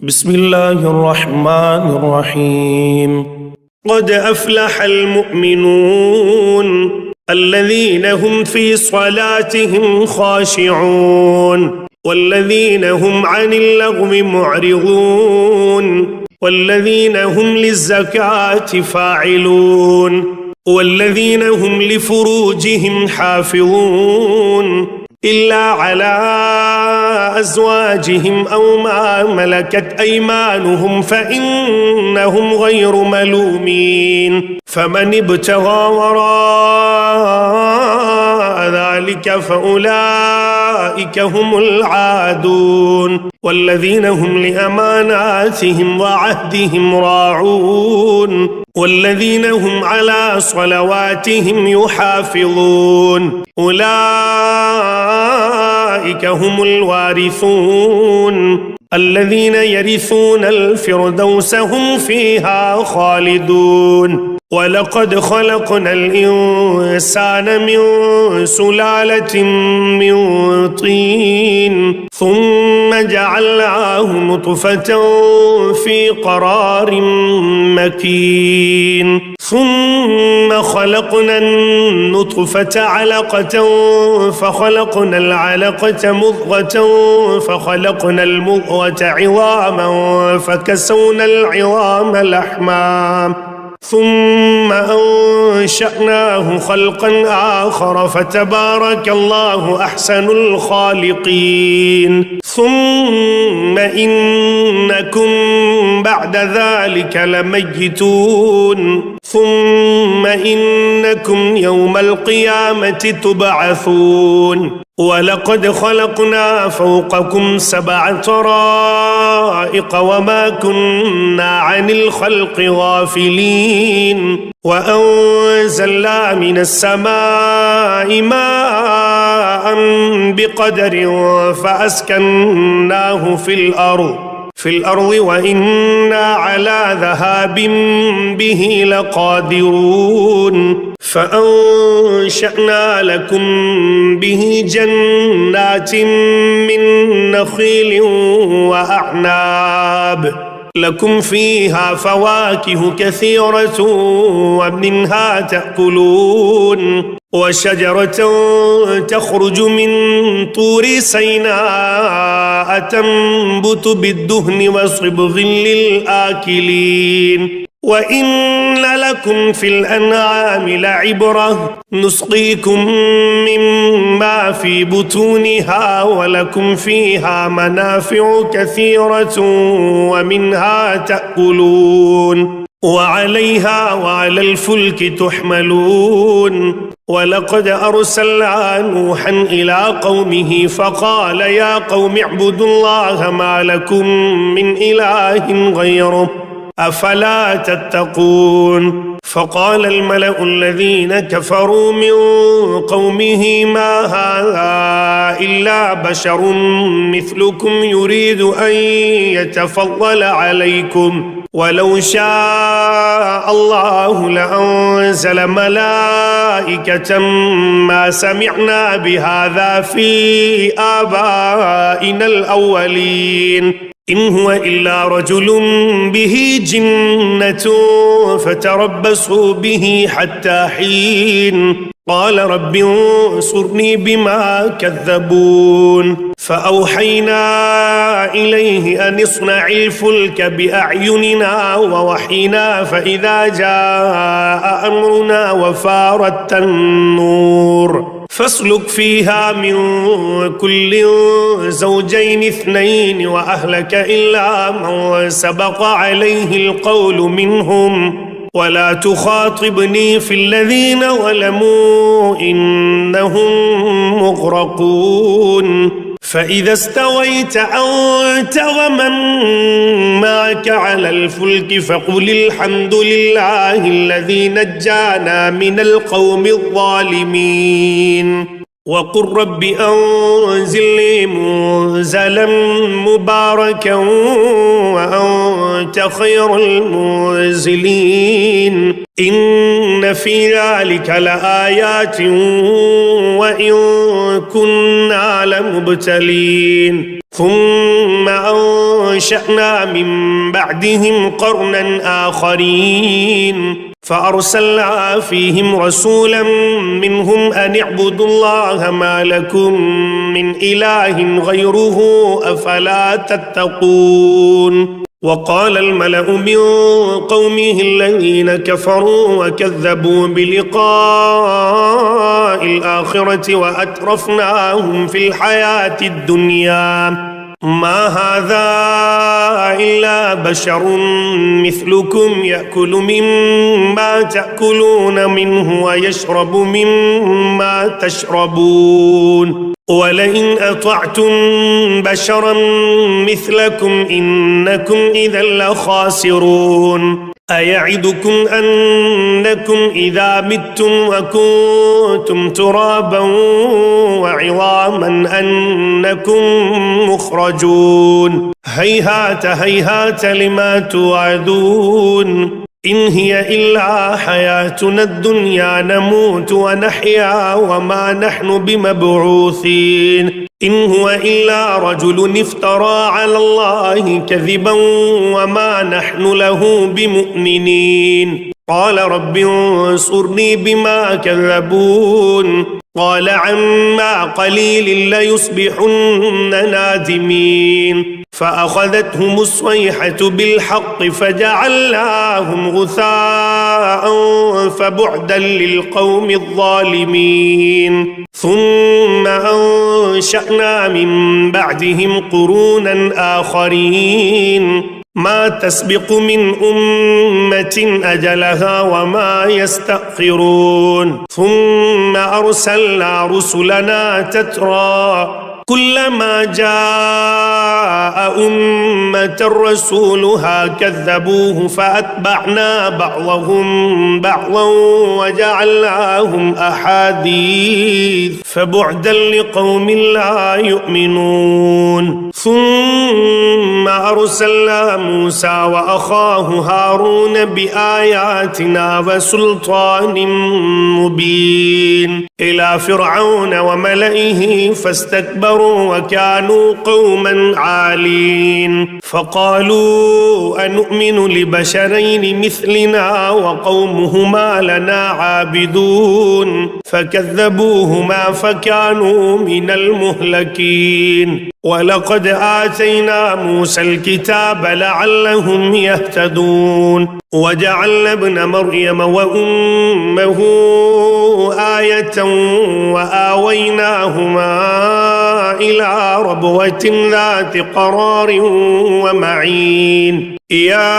بسم الله الرحمن الرحيم. قد أفلح المؤمنون الذين هم في صلاتهم خاشعون والذين هم عن اللغو معرضون والذين هم للزكاة فاعلون والذين هم لفروجهم حافظون إلا على أزواجهم أو ما ملكت أيمانهم فإنهم غير ملومين. فمن ابتغى وراء ذلك فأولئك هم العادون والذين هم لأماناتهم وعهدهم راعون والذين هم على صلواتهم يحافظون أولئك هم الوارثون الذين يرثون الفردوس هم فيها خالدون. ولقد خلقنا الإنسان من سلالة من طين ثم جعلناه نطفة في قرار مكين ثم خلقنا النطفة علقة فخلقنا العلقة مضغة فخلقنا المضغة عظاما فكسونا العظام لحما ثم أنشأناه خلقا آخر فتبارك الله أحسن الخالقين. ثم إنكم بعد ذلك لميتون ثم إنكم يوم القيامة تبعثون. ولقد خلقنا فوقكم 7 طرائق وما كنا عن الخلق غافلين وأنزلنا من السماء ماء بقدر فأسكناه في الأرض وإنا على ذهاب به لقادرون. فأنشأنا لكم به جنات من نخيل وأعناب لكم فيها فواكه كثيرة ومنها تأكلون وشجرة تخرج من طور سيناء تنبت بالدهن وصبغ للآكلين. وإن لكم في الأنعام لعبرة نسقيكم مما في بطونها ولكم فيها منافع كثيرة ومنها تأكلون وعليها وعلى الفلك تحملون. ولقد أرسلنا نوحا إلى قومه فقال يا قوم اعبدوا الله ما لكم من إله غيره أفلا تتقون. فقال الملأ الذين كفروا من قومه ما هذا إلا بشر مثلكم يريد أن يتفضل عليكم ولو شاء الله لأنزل ملائكة ما سمعنا بهذا في آبائنا الأولين إن هو إلا رجل به جنة فتربصوا به حتى حين. قال رب انصرني بما كذبون. فأوحينا إليه أن اصنع الفلك بأعيننا ووحينا فإذا جاء أمرنا وفارت النور فاسلك فيها من كل زوجين 2 وأهلك إلا من سبق عليه القول منهم ولا تخاطبني في الذين ظلموا إنهم مغرقون. فإذا استويت أنت ومن معك على الفلك فقل الحمد لله الذي نجانا من القوم الظالمين وقل رب أنزلني منزلا مباركا وأنت خير المنزلين. إن في ذلك لآيات وإن كنا لمبتلين ثم أنشأنا من بعدهم قرنا آخرين فأرسلنا فيهم رسولا منهم أن اعبدوا الله ما لكم من إله غيره أفلا تتقون وقال الملأ من قومه الذين كفروا وكذبوا بلقاء الآخرة وأترفناهم في الحياة الدنيا ما هذا إلا بشر مثلكم يأكل مما تأكلون منه ويشرب مما تشربون ولئن أطعتم بشرا مثلكم إنكم إذا لخاسرون أيعدكم أنكم إذا متم وكنتم ترابا وعظاما أنكم مخرجون هيهات هيهات لما توعدون إن هي إلا حياتنا الدنيا نموت ونحيا وما نحن بمبعوثين إن هو إلا رجل افترى على الله كذبا وما نحن له بمؤمنين قال رب انصرني بما كذبون قال عما قليل ليصبحن نادمين فأخذتهم الصيحة بالحق فجعلناهم غثاء فبعدا للقوم الظالمين ثم أنشأنا من بعدهم قرونا آخرين ما تسبق من أمة أجلها وما يستأخرون ثم أرسلنا رسلنا تترى كلما جاء أمة رسولها كذبوه فأتبعنا بعضهم بعضا وجعلناهم أحاديث فبعدا لقوم لا يؤمنون ثم أرسلنا موسى وأخاه هارون بآياتنا وسلطان مبين إلى فرعون وملئه فاستكبروا وكانوا قوما عالين فقالوا أنؤمن لبشرين مثلنا وقومهما لنا عابدون فكذبوهما فكانوا من المهلكين ولقد آتينا موسى الكتاب لعلهم يهتدون وجعلنا ابن مريم وأمه آية وآويناهما إلى ربوة ذات قرار ومعين يا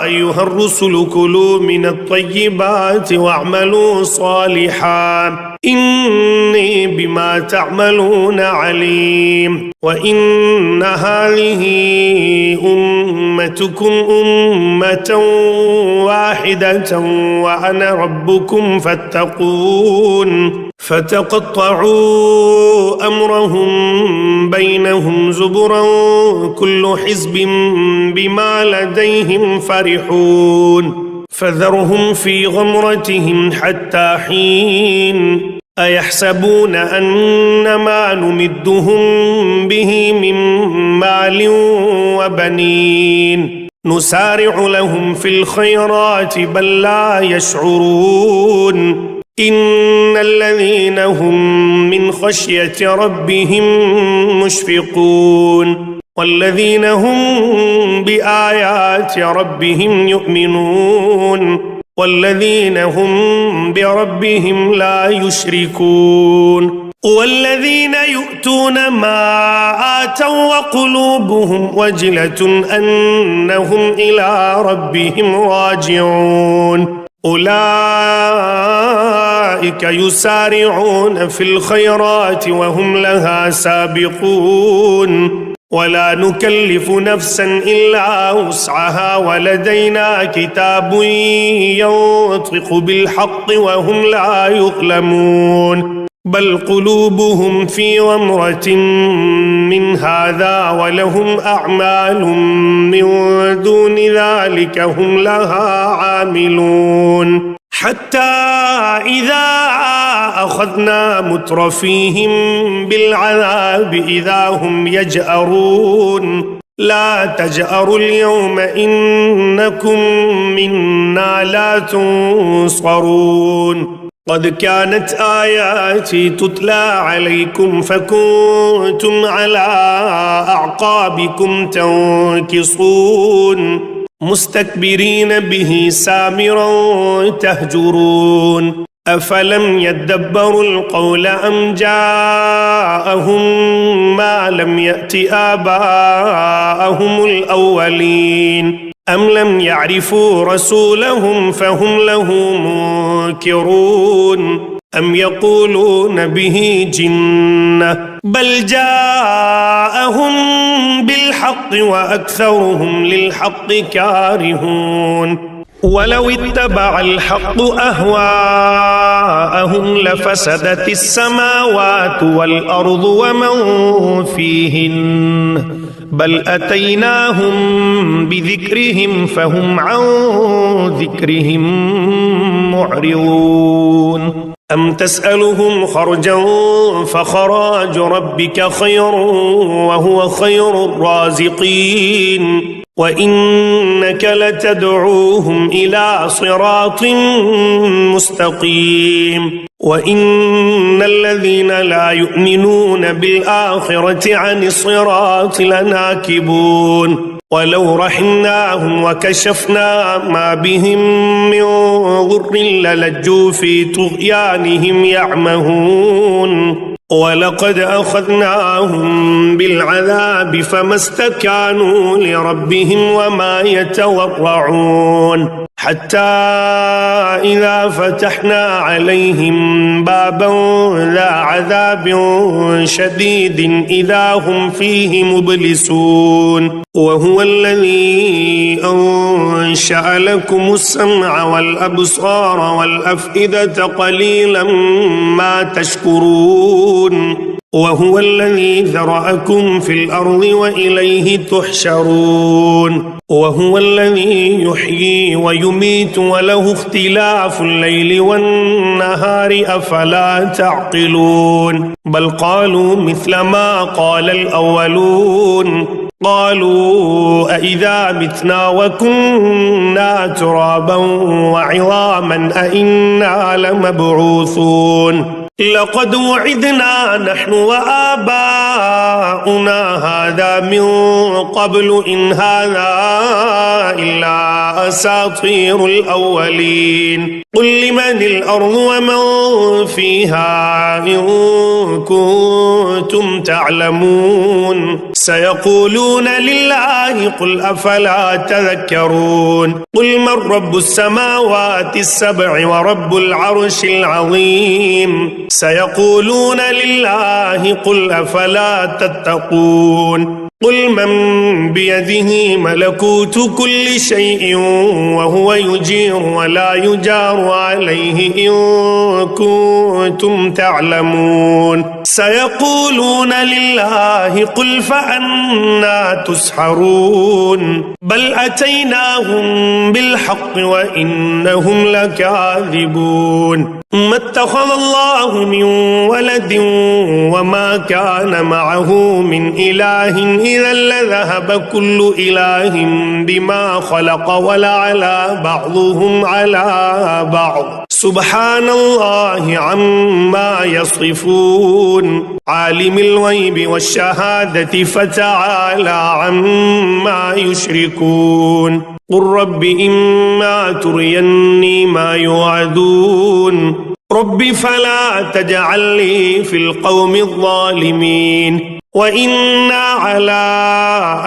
أيها الرسل كلوا من الطيبات واعملوا صالحا إني بما تعملون عليم وإن هذه أمتكم أمة واحدة وأنا ربكم فاتقون فتقطعوا أمرهم بينهم زبرا كل حزب بما لديهم فرحون فذرهم في غمرتهم حتى حين أيحسبون أن ما نمدهم به من مال وبنين نسارع لهم في الخيرات بل لا يشعرون إن الذين هم من خشية ربهم مشفقون والذين هم بآيات ربهم يؤمنون والذين هم بربهم لا يشركون والذين يؤتون ما آتوا وقلوبهم وجلة أنهم إلى ربهم راجعون أولئك يسارعون في الخيرات وهم لها سابقون ولا نكلف نفسا إلا وسعها ولدينا كتاب ينطق بالحق وهم لا يظلمون بل قلوبهم في غمرة من هذا ولهم أعمال من دون ذلك هم لها عاملون حتى إذا أخذنا مترفيهم بالعذاب إذا هم يجأرون لا تجأروا اليوم إنكم منا لا تنصرون قد كانت آياتي تتلى عليكم فكنتم على أعقابكم تنكصون مستكبرين به سامرا تهجرون أفلم يدبروا القول أم جاءهم ما لم يأت آباءهم الأولين أم لم يعرفوا رسولهم فهم له منكرون أم يقولون به جنة بل جاءهم بالحق وأكثرهم للحق كارهون ولو اتبع الحق أهواءهم لفسدت السماوات والأرض ومن فيهن بل أتيناهم بذكرهم فهم عن ذكرهم معرضون أم تسألهم خرجا فخراج ربك خير وهو خير الرازقين وإنك لتدعوهم إلى صراط مستقيم وإن الذين لا يؤمنون بالآخرة عن الصراط لناكبون ولو رحمناهم وكشفنا ما بهم من ضر للجوا في طغيانهم يعمهون ولقد أخذناهم بالعذاب فما استكانوا لربهم وما يتورعون حتى إذا فتحنا عليهم بابا ذا عذاب شديد إذا هم فيه مبلسون وهو الذي أنشأ لكم السمع والأبصار والأفئدة قليلا ما تشكرون وهو الذي ذرأكم في الأرض وإليه تحشرون وهو الذي يحيي ويميت وله اختلاف الليل والنهار أفلا تعقلون بل قالوا مثل ما قال الأولون قالوا أإذا متنا وكنا ترابا وعظاما أإنا لمبعوثون لقد وعدنا نحن وآباؤنا هذا من قبل إن هذا إلا أساطير الأولين قل لمن الأرض ومن فيها إن كنتم تعلمون سيقولون لله قل أفلا تذكرون قل من رب السماوات السبع ورب العرش العظيم سيقولون لله قل أفلا تتقون قل من بيده ملكوت كل شيء وهو يجير ولا يجار عليه إن كنتم تعلمون سيقولون لله قل فأنا تسحرون بل أتيناهم بالحق وإنهم لكاذبون ما اتخذ الله من ولد وما كان معه من إله إذا لذهب كل إله بما خلق ولعلى بعضهم على بعض سبحان الله عما يصفون عالم الغيب والشهادة فتعالى عما يشركون قل رب إما تريني ما يوعدون رب فلا تجعلني في القوم الظالمين وإنا على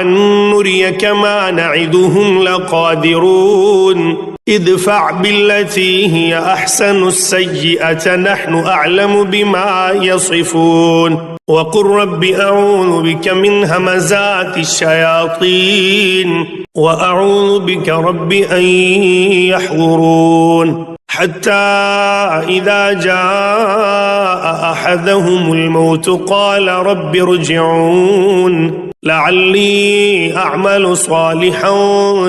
أن نريك ما نعدهم لقادرون ادفع بالتي هي أحسن السيئة نحن أعلم بما يصفون وقل رب أعوذ بك من همزات الشياطين وأعوذ بك رب أن يحضرون حتى إذا جاء أحدهم الموت قال رب ارجعون لعلي أعمل صالحا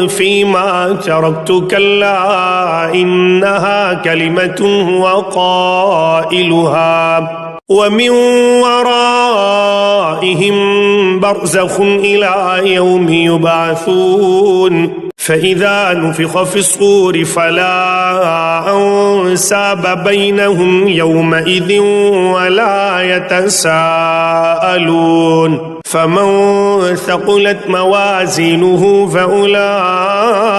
فيما تركت كلا إنها كلمة هو قائلها ومن ورائهم برزخ إلى يوم يبعثون فإذا نفخ في الصور فلا أنساب بينهم يومئذ ولا يتساءلون فمن ثقلت موازينه فأولئك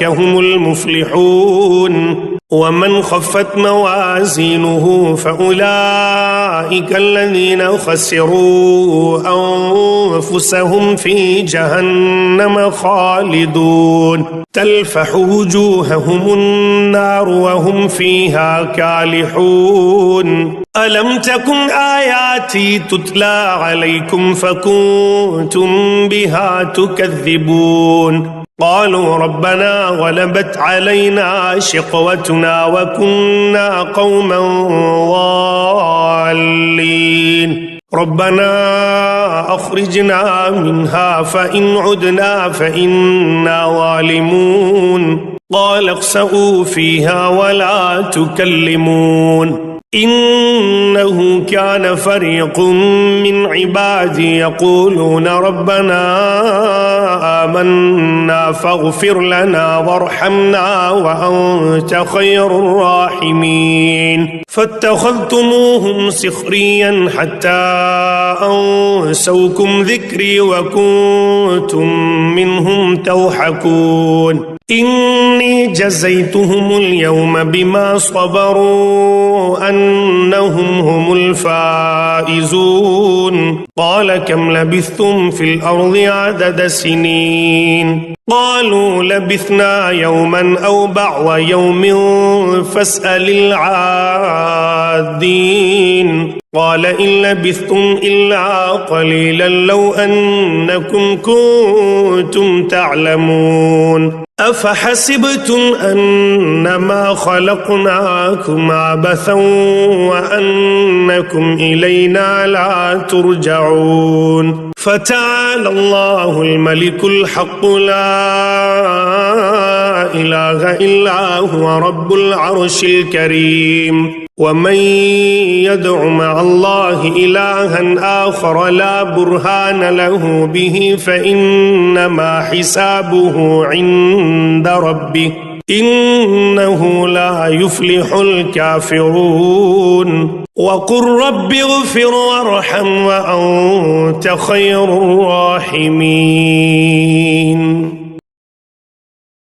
هم المفلحون ومن خفت موازينه فأولئك الذين خسروا أنفسهم في جهنم خالدون تلفح وجوههم النار وهم فيها كالحون ألم تكن آياتي تتلى عليكم فكنتم بها تكذبون قالوا ربنا غلبت علينا شقوتنا وكنا قوما ضالين ربنا أخرجنا منها فإن عدنا فإنا ظالمون قال اخسئوا فيها ولا تكلمون إنه كان فريق من عبادي يقولون ربنا آمنا فاغفر لنا وارحمنا وأنت خير الراحمين فاتخذتموهم سخريا حتى أنسوكم ذكري وكنتم منهم تضحكون إني جزيتهم اليوم بما صبروا أنهم هم الفائزون قال كم لبثتم في الأرض عدد سنين قالوا لبثنا يوما أو بعض يوم فاسأل العادين قال إن لبثتم إلا قليلا لو أنكم كنتم تعلمون أفحسبتم أنما خلقناكم عبثا وأنكم إلينا لا ترجعون فتعالى الله الملك الحق لا إله إلا هو رب العرش الكريم ومن يدع مع الله إلها آخر لا برهان له به فإنما حسابه عند ربه إنه لا يفلح الكافرون وقل رب اغفر وارحم وأنت خير الراحمين